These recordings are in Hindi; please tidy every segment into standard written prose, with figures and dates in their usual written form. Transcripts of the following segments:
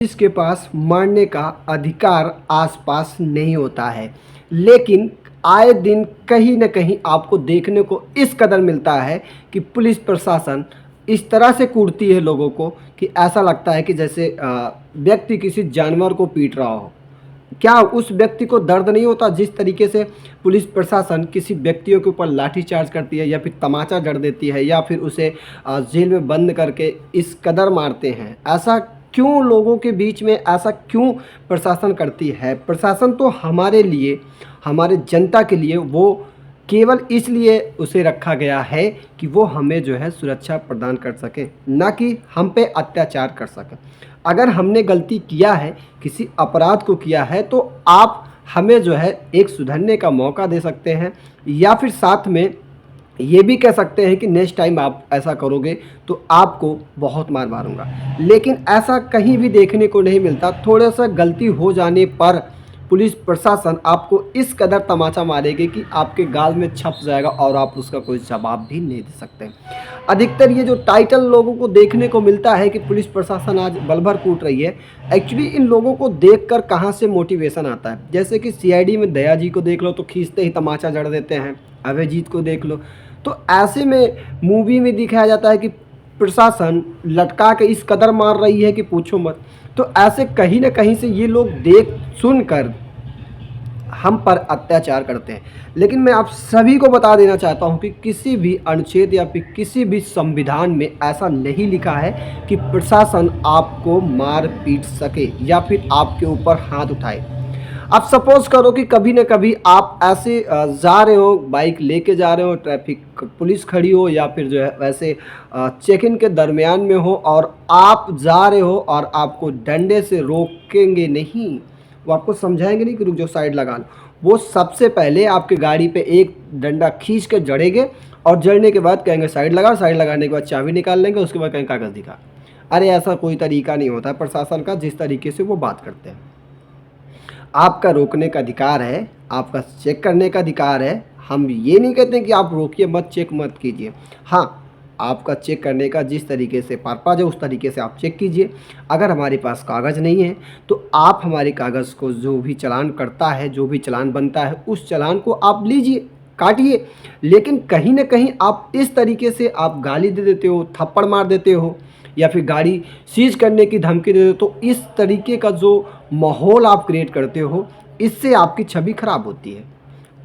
इसके पास मारने का अधिकार आसपास नहीं होता है, लेकिन आए दिन कहीं न कहीं आपको देखने को इस कदर मिलता है कि पुलिस प्रशासन इस तरह से कूटती है लोगों को कि ऐसा लगता है कि जैसे व्यक्ति किसी जानवर को पीट रहा हो। क्या उस व्यक्ति को दर्द नहीं होता जिस तरीके से पुलिस प्रशासन किसी व्यक्तियों के ऊपर लाठीचार्ज करती है या फिर तमाचा जड़ देती है या फिर उसे जेल में बंद करके इस कदर मारते हैं? ऐसा क्यों लोगों के बीच में ऐसा क्यों प्रशासन करती है? प्रशासन तो हमारे लिए, हमारे जनता के लिए वो केवल इसलिए उसे रखा गया है कि वो हमें जो है सुरक्षा प्रदान कर सके, ना कि हम पे अत्याचार कर सके। अगर हमने गलती किया है, किसी अपराध को किया है, तो आप हमें जो है एक सुधरने का मौका दे सकते हैं या फिर साथ में ये भी कह सकते हैं कि नेक्स्ट टाइम आप ऐसा करोगे तो आपको बहुत मार मारूंगा। लेकिन ऐसा कहीं भी देखने को नहीं मिलता। थोड़ा सा गलती हो जाने पर पुलिस प्रशासन आपको इस कदर तमाचा मारेगी कि आपके गाल में छप जाएगा और आप उसका कोई जवाब भी नहीं दे सकते। अधिकतर ये जो टाइटल लोगों को देखने को मिलता है कि पुलिस प्रशासन आज बल भर कूट रही है, एक्चुअली इन लोगों को देखकर कहाँ से मोटिवेशन आता है? जैसे कि सीआईडी में दया जी को देख लो तो खींचते ही तमाचा जड़ देते हैं, अभयजीत को देख लो। तो ऐसे में मूवी में दिखाया जाता है कि प्रशासन लटका के इस कदर मार रही है कि पूछो मत। तो ऐसे कहीं ना कहीं से ये लोग देख सुनकर हम पर अत्याचार करते हैं। लेकिन मैं आप सभी को बता देना चाहता हूं कि किसी भी अनुच्छेद या फिर किसी भी संविधान में ऐसा नहीं लिखा है कि प्रशासन आपको मार पीट सके या फिर आपके ऊपर हाथ उठाए। आप सपोज करो कि कभी न कभी आप ऐसे जा रहे हो, बाइक लेके जा रहे हो, ट्रैफिक पुलिस खड़ी हो या फिर जो है वैसे चेक इन के दरमियान में हो और आप जा रहे हो और आपको डंडे से रोकेंगे नहीं, वो आपको समझाएंगे नहीं कि रुक जाओ, साइड लगा लो। वो सबसे पहले आपके गाड़ी पे एक डंडा खींच के जड़ेंगे और जड़ने के बाद कहेंगे साइड लगा, साइड लगाने के बाद चाबी निकाल लेंगे, उसके बाद कहेंगे कागज़ दिखा। अरे ऐसा कोई तरीका नहीं होता प्रशासन का जिस तरीके से वो बात करते हैं। आपका रोकने का अधिकार है, आपका चेक करने का अधिकार है। हम ये नहीं कहते कि आप रोकिए मत, चेक मत कीजिए। हाँ, आपका चेक करने का जिस तरीके से पर्पज़ है उस तरीके से आप चेक कीजिए। अगर हमारे पास कागज़ नहीं है तो आप हमारे कागज़ को, जो भी चालान करता है, जो भी चालान बनता है, उस चालान को आप लीजिए, काटिए। लेकिन कहीं ना कहीं आप इस तरीके से आप गाली दे देते हो, थप्पड़ मार देते हो या फिर गाड़ी सीज करने की धमकी दे दो, तो इस तरीके का जो माहौल आप क्रिएट करते हो, इससे आपकी छवि खराब होती है।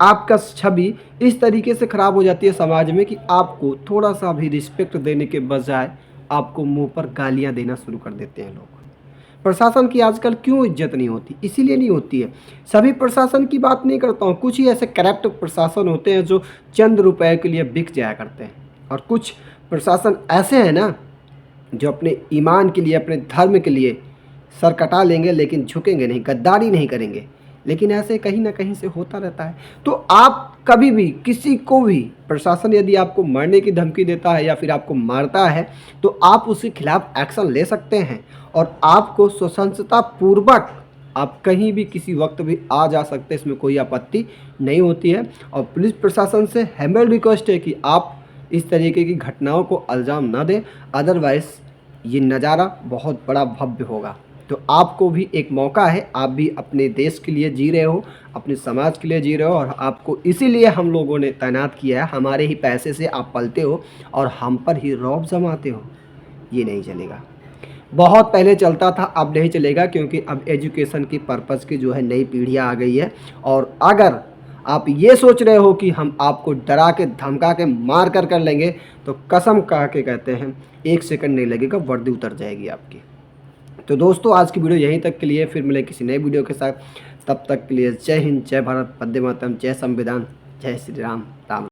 आपका छवि इस तरीके से खराब हो जाती है समाज में कि आपको थोड़ा सा भी रिस्पेक्ट देने के बजाय आपको मुंह पर गालियां देना शुरू कर देते हैं लोग। प्रशासन की आजकल क्यों इज्जत नहीं होती? इसीलिए नहीं होती है। सभी प्रशासन की बात नहीं करता हूँ, कुछ ही ऐसे करप्ट प्रशासन होते हैं जो चंद रुपए के लिए बिक जाया करते हैं, और कुछ प्रशासन ऐसे हैं ना जो अपने ईमान के लिए, अपने धर्म के लिए सर कटा लेंगे लेकिन झुकेंगे नहीं, गद्दारी नहीं करेंगे। लेकिन ऐसे कहीं ना कहीं से होता रहता है। तो आप कभी भी किसी को भी, प्रशासन यदि आपको मरने की धमकी देता है या फिर आपको मारता है तो आप उसके खिलाफ एक्शन ले सकते हैं और आपको स्वतंत्रता पूर्वक आप कहीं भी किसी वक्त भी आ जा सकते हैं, इसमें कोई आपत्ति नहीं होती है। और पुलिस प्रशासन से हम्बल रिक्वेस्ट है कि आप इस तरीके की घटनाओं को अंजाम न दें, अदरवाइज़ ये नज़ारा बहुत बड़ा भव्य होगा। तो आपको भी एक मौका है, आप भी अपने देश के लिए जी रहे हो, अपने समाज के लिए जी रहे हो, और आपको इसीलिए हम लोगों ने तैनात किया है। हमारे ही पैसे से आप पलते हो और हम पर ही रौब जमाते हो, ये नहीं चलेगा। बहुत पहले चलता था, अब नहीं चलेगा, क्योंकि अब एजुकेशन की पर्पज़ की जो है नई पीढ़ियाँ आ गई है। और अगर आप ये सोच रहे हो कि हम आपको डरा के, धमका के, मार कर लेंगे, तो कसम खा के कहते हैं 1 सेकंड नहीं लगेगा, वर्दी उतर जाएगी आपकी। तो दोस्तों, आज की वीडियो यहीं तक के लिए, फिर मिले किसी नए वीडियो के साथ। तब तक के लिए जय हिंद, जय भारत, वंदे मातरम, जय संविधान, जय श्री राम, राम।